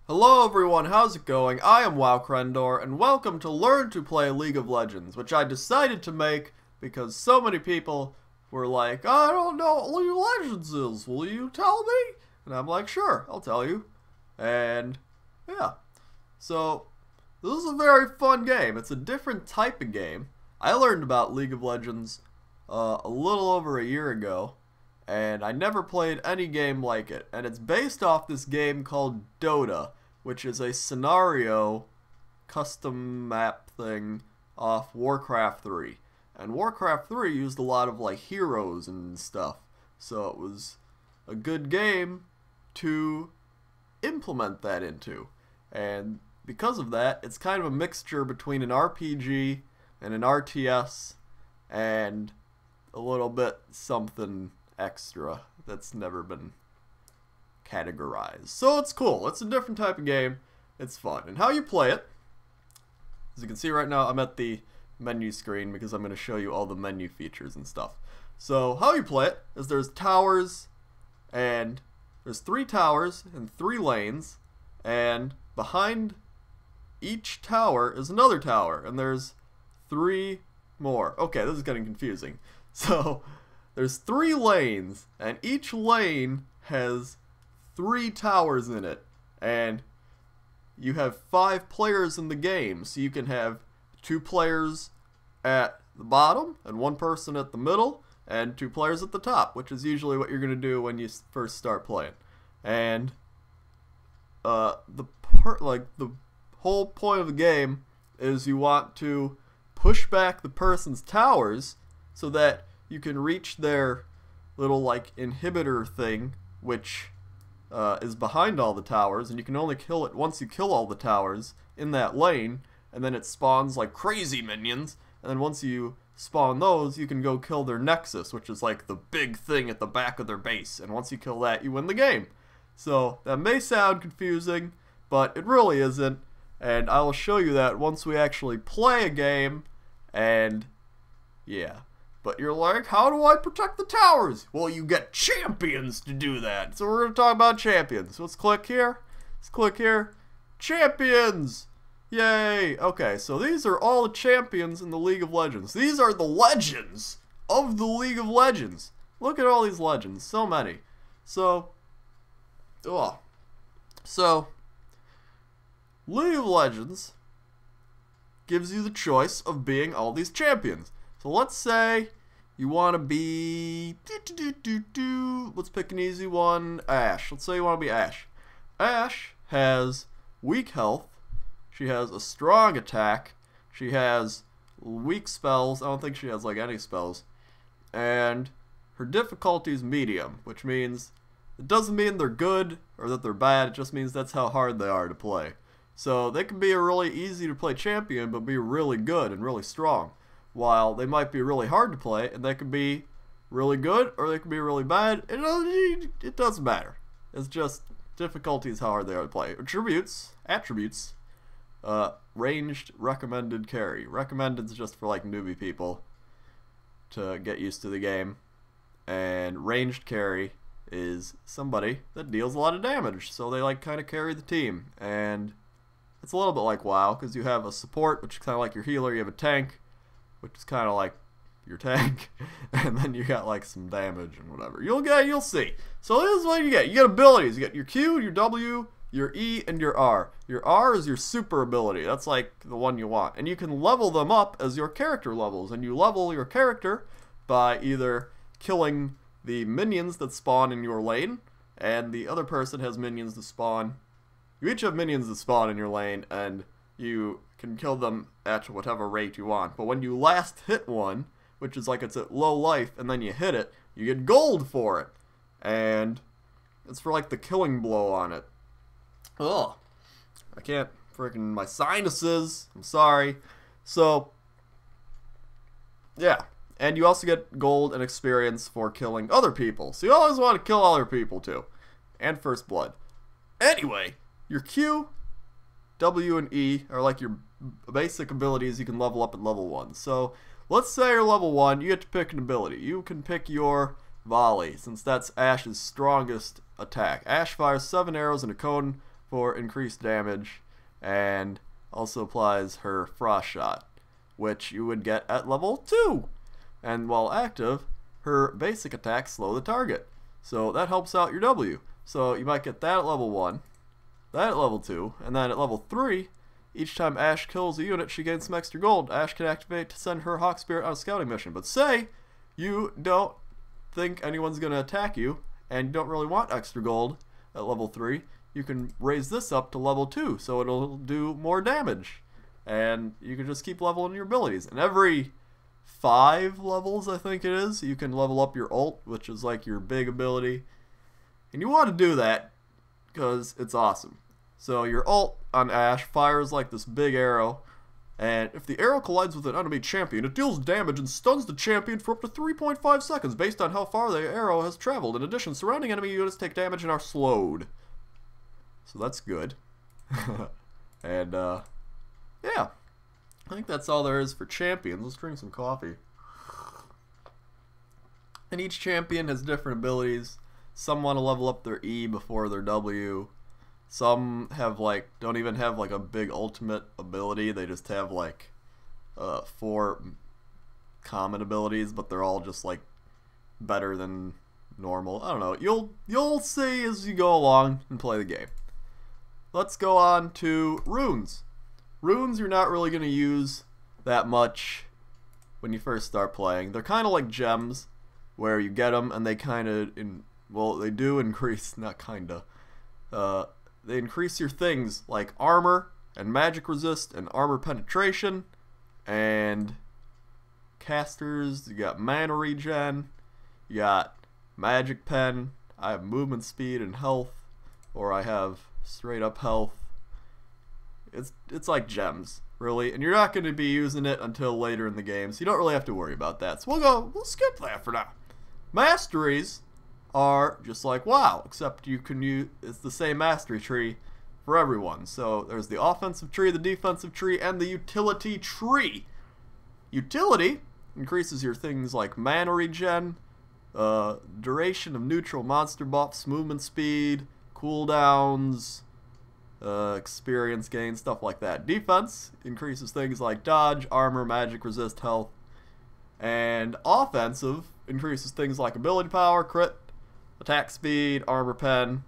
Hello everyone, how's it going? I am WoWcrendor, and welcome to Learn to Play League of Legends, which I decided to make because so many people were like, I don't know what League of Legends is, will you tell me? And I'm like, sure, I'll tell you. And, yeah. So, this is a very fun game. It's a different type of game. I learned about League of Legends a little over a year ago, and I never played any game like it. And it's based off this game called Dota, which is a scenario custom map thing off Warcraft 3. And Warcraft 3 used a lot of like heroes and stuff, so it was a good game to implement that into. And because of that, it's kind of a mixture between an RPG and an RTS and a little bit something extra that's never been categorized. So it's cool. It's a different type of game. It's fun. And how you play it, as you can see right now, I'm at the menu screen because I'm going to show you all the menu features and stuff. So how you play it is there's towers, and there's 3 towers and 3 lanes, and behind each tower is another tower, and there's 3 more. Okay, this is getting confusing. So there's 3 lanes, and each lane has 3 towers in it, and you have 5 players in the game, so you can have 2 players at the bottom and 1 person at the middle and 2 players at the top, which is usually what you're going to do when you first start playing. And the whole point of the game is you want to push back the person's towers so that you can reach their little like inhibitor thing, which is behind all the towers, and you can only kill it once you kill all the towers in that lane, and then it spawns like crazy minions, and then once you spawn those, you can go kill their nexus, which is like the big thing at the back of their base, and once you kill that, you win the game. So that may sound confusing, but it really isn't, and I will show you that once we actually play a game, and yeah. But you're like, how do I protect the towers? Well, you get champions to do that. So we're going to talk about champions. So let's click here. Let's click here. Champions! Yay! Okay, so these are all the champions in the League of Legends. These are the legends of the League of Legends. Look at all these legends. So many. So, League of Legends gives you the choice of being all these champions. So let's say you want to be, let's pick an easy one, Ashe. Let's say you want to be Ashe. Ashe has weak health, she has a strong attack, she has weak spells, I don't think she has like any spells, and her difficulty is medium, which means, it doesn't mean they're good or that they're bad, it just means that's how hard they are to play. So they can be a really easy to play champion, but be really good and really strong. While they might be really hard to play, and they could be really good, or they could be really bad, it doesn't matter. It's just, difficulty is how hard they are to play. Attributes, ranged recommended carry. Recommended is just for like newbie people to get used to the game, and ranged carry is somebody that deals a lot of damage, so they like kind of carry the team. And it's a little bit like WoW, because you have a support, which is kind of like your healer, you have a tank, which is kind of like your tank, and then you got like some damage and whatever. You'll see. So this is what you get. You get abilities. You get your Q, your W, your E, and your R. Your R is your super ability. That's like the one you want. And you can level them up as your character levels. And you level your character by either killing the minions that spawn in your lane, and the other person has minions that spawn. You each have minions that spawn in your lane, and you can kill them at whatever rate you want. But when you last hit one, which is like it's at low life, and then you hit it, you get gold for it. And it's for like the killing blow on it. Ugh. I can't freaking, my sinuses. I'm sorry. So, yeah. And you also get gold and experience for killing other people. So you always want to kill other people too. And first blood. Anyway, your Q, W, and E are like your basic abilities you can level up at level 1. So let's say you're level 1, you get to pick an ability. You can pick your volley, since that's Ashe's strongest attack. Ashe fires 7 arrows in a cone for increased damage, and also applies her Frost Shot, which you would get at level 2. And while active, her basic attacks slow the target. So that helps out your W. So you might get that at level 1, that at level 2, and then at level 3, each time Ash kills a unit, she gains some extra gold. Ash can activate to send her Hawk Spirit on a scouting mission. But say you don't think anyone's going to attack you, and you don't really want extra gold at level 3, you can raise this up to level 2, so it'll do more damage. And you can just keep leveling your abilities. And every 5 levels, I think it is, you can level up your ult, which is like your big ability. And you want to do that because it's awesome. So your ult on Ash fires like this big arrow, and if the arrow collides with an enemy champion, it deals damage and stuns the champion for up to 3.5 seconds based on how far the arrow has traveled. In addition, surrounding enemy units take damage and are slowed. So that's good. And, yeah. I think that's all there is for champions. Let's drink some coffee. And each champion has different abilities. Some want to level up their E before their W. Some have don't even have a big ultimate ability. They just have 4 common abilities, but they're all just better than normal. I don't know. You'll see as you go along and play the game. Let's go on to runes. Runes you're not really going to use that much when you first start playing. They're kind of like gems, where you get them and they kind of, they do increase, not kinda, they increase your things like armor and magic resist and armor penetration and casters. You got mana regen, you got magic pen, I have movement speed and health, or I have straight up health. It's like gems, really, and you're not going to be using it until later in the game, so you don't really have to worry about that. So we'll skip that for now. Masteries are just like WoW, except you can use, it's the same mastery tree for everyone. So there's the offensive tree, the defensive tree, and the utility tree. Utility increases your things like mana regen, duration of neutral monster buffs, movement speed, cooldowns, experience gain, stuff like that. Defense increases things like dodge, armor, magic resist, health. And offensive increases things like ability power, crit, attack speed, armor pen,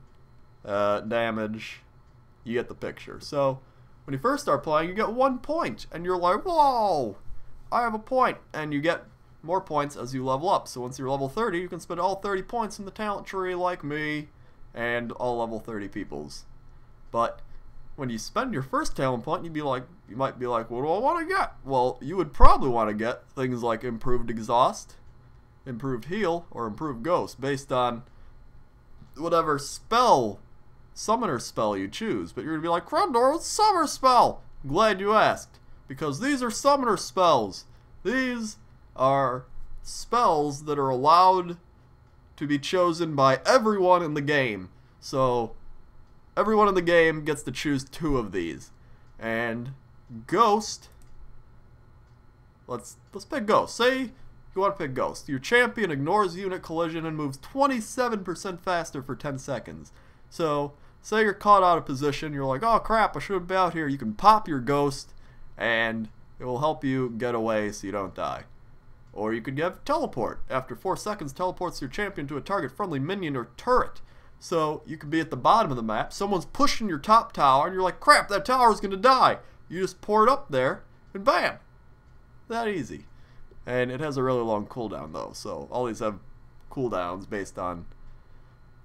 damage. You get the picture. So when you first start playing, you get 1 point, and you're like, whoa, I have a point. And you get more points as you level up. So once you're level 30, you can spend all 30 points in the talent tree like me and all level 30 peoples. But when you spend your first talent point, you might be like, what do I want to get? Well, you would probably want to get things like improved exhaust, improved heal, or improved ghost, based on whatever summoner spell you choose. But you're going to be like, Crendor, what's summoner spell? I'm glad you asked, because these are summoner spells. These are spells that are allowed to be chosen by everyone in the game. So everyone in the game gets to choose 2 of these. And Ghost, let's pick Ghost. Say you want to pick Ghost. Your champion ignores unit collision and moves 27% faster for 10 seconds. So say you're caught out of position, you're like, oh crap, I shouldn't be out here. You can pop your Ghost and it will help you get away so you don't die. Or you could have Teleport. After 4 seconds, teleports your champion to a target friendly minion or turret. So you could be at the bottom of the map, someone's pushing your top tower, and you're like, crap, that tower's gonna die. You just pour it up there, and bam. That easy. And it has a really long cooldown though, so all these have cooldowns based on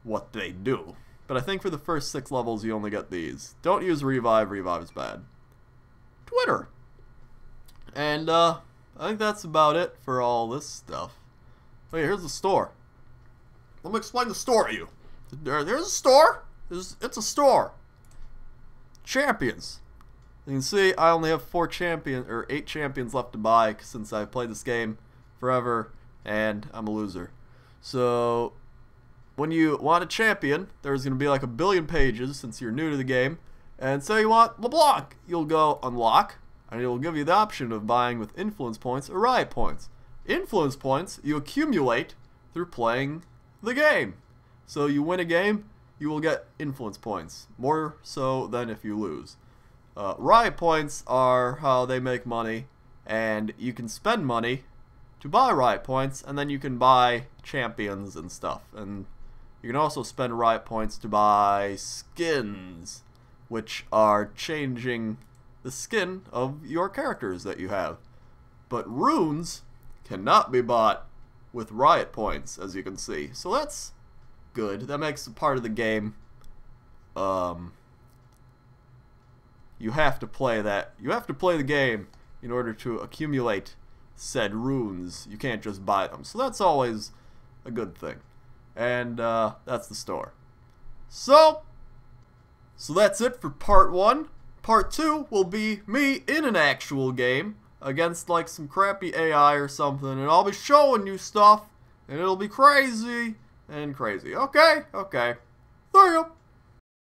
what they do. But I think for the first 6 levels you only get these. Don't use Revive, Revive is bad. Twitter. And I think that's about it for all this stuff. Oh yeah, here's the store. Let me explain the store to you. There's a store. It's a store. Champions. You can see I only have 8 champions left to buy since I've played this game forever and I'm a loser. So when you want a champion, there's going to be like 1 billion pages since you're new to the game. And say you want LeBlanc, you'll go unlock, and it will give you the option of buying with influence points or riot points. Influence points you accumulate through playing the game. So you win a game, you will get influence points, more so than if you lose. Riot points are how they make money, and you can spend money to buy riot points, and then you can buy champions and stuff. And you can also spend riot points to buy skins, which are changing the skin of your characters that you have. But runes cannot be bought with riot points, as you can see. So that's good. That makes it part of the game. You have to play that. You have to play the game in order to accumulate said runes. You can't just buy them. So that's always a good thing. And that's the store. So that's it for part 1. Part 2 will be me in an actual game against like some crappy AI or something, and I'll be showing you stuff, and it'll be crazy and crazy. Okay? See ya.